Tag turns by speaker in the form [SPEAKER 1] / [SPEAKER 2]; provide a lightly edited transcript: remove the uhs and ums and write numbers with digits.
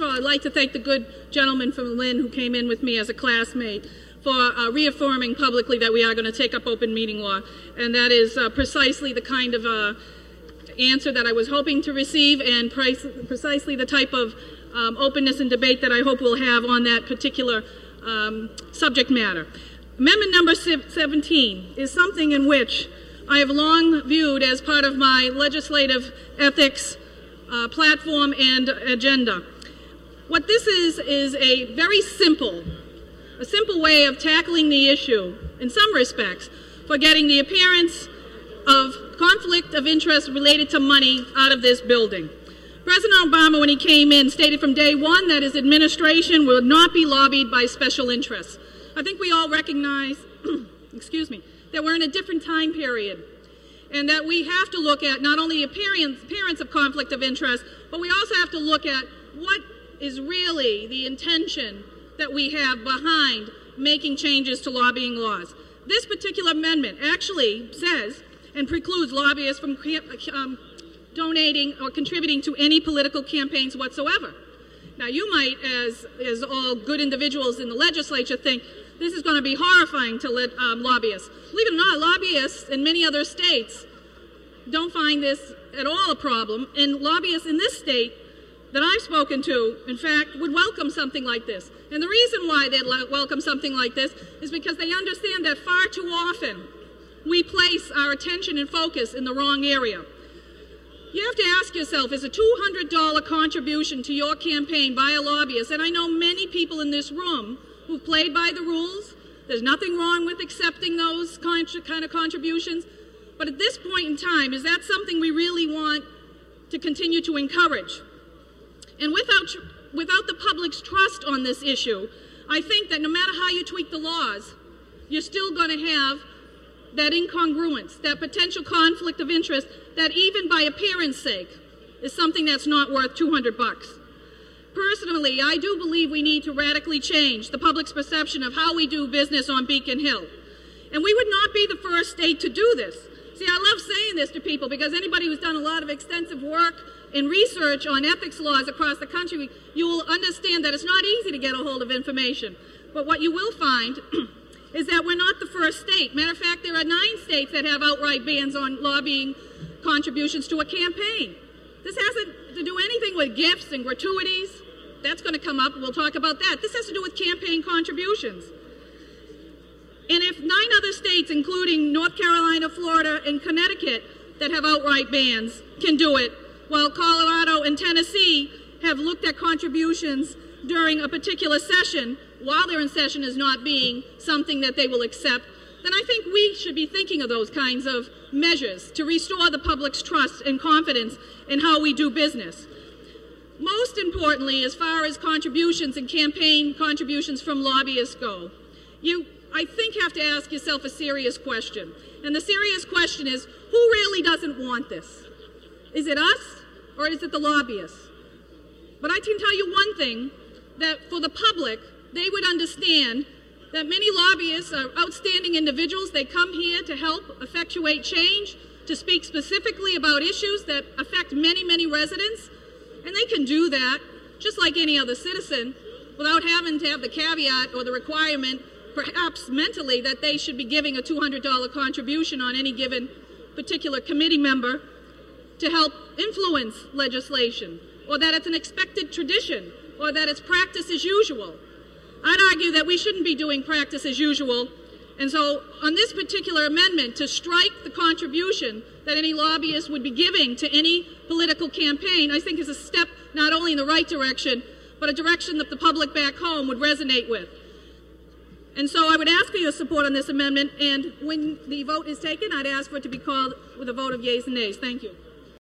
[SPEAKER 1] of all, I'd like to thank the good gentleman from Lynn who came in with me as a classmate for reaffirming publicly that we are going to take up open meeting law. And that is precisely the kind of answer that I was hoping to receive, and precisely the type of openness and debate that I hope we'll have on that particular subject matter. Amendment number 17 is something in which I have long viewed as part of my legislative ethics platform and agenda. What this is a very simple way of tackling the issue, in some respects, for getting the appearance of conflict of interest related to money out of this building. President Obama, when he came in, stated from day one that his administration would not be lobbied by special interests. I think we all recognize, excuse me, that we're in a different time period, and that we have to look at not only the appearance of conflict of interest, but we also have to look at what is really the intention that we have behind making changes to lobbying laws. This particular amendment actually says and precludes lobbyists from donating or contributing to any political campaigns whatsoever. Now, you might, as all good individuals in the legislature, think this is going to be horrifying to lobbyists. Believe it or not, lobbyists in many other states don't find this at all a problem, and lobbyists in this state that I've spoken to, in fact, would welcome something like this. And the reason why they'd welcome something like this is because they understand that far too often we place our attention and focus in the wrong area. You have to ask yourself, is a $200 contribution to your campaign by a lobbyist, and I know many people in this room who've played by the rules, there's nothing wrong with accepting those kind of contributions, but at this point in time, is that something we really want to continue to encourage? And without the public's trust on this issue, I think that no matter how you tweak the laws, you're still going to have that incongruence, that potential conflict of interest, that even by appearance sake is something that's not worth $200. Personally, I do believe we need to radically change the public's perception of how we do business on Beacon Hill. And we would not be the first state to do this. See, I love saying this to people because anybody who's done a lot of extensive work in research on ethics laws across the country, you will understand that it's not easy to get a hold of information. But what you will find is that we're not the first state. Matter of fact, there are 9 states that have outright bans on lobbying contributions to a campaign. This hasn't to do anything with gifts and gratuities. That's going to come up, and we'll talk about that. This has to do with campaign contributions. And if 9 other states, including North Carolina, Florida, and Connecticut, that have outright bans can do it, while Colorado and Tennessee have looked at contributions during a particular session, while they're in session as not being something that they will accept, then I think we should be thinking of those kinds of measures to restore the public's trust and confidence in how we do business. Most importantly, as far as contributions and campaign contributions from lobbyists go, you, I think, have to ask yourself a serious question. And the serious question is, who really doesn't want this? Is it us or is it the lobbyists? But I can tell you one thing, that for the public, they would understand that many lobbyists are outstanding individuals. They come here to help effectuate change, to speak specifically about issues that affect many, many residents. And they can do that just like any other citizen without having to have the caveat or the requirement, perhaps mentally, that they should be giving a $200 contribution on any given particular committee member to help influence legislation, or that it's an expected tradition, or that it's practice as usual. I'd argue that we shouldn't be doing practice as usual. And so on this particular amendment, to strike the contribution that any lobbyist would be giving to any political campaign, I think is a step not only in the right direction, but a direction that the public back home would resonate with. And so I would ask for your support on this amendment, and when the vote is taken, I'd ask for it to be called with a vote of yeas and nays. Thank you.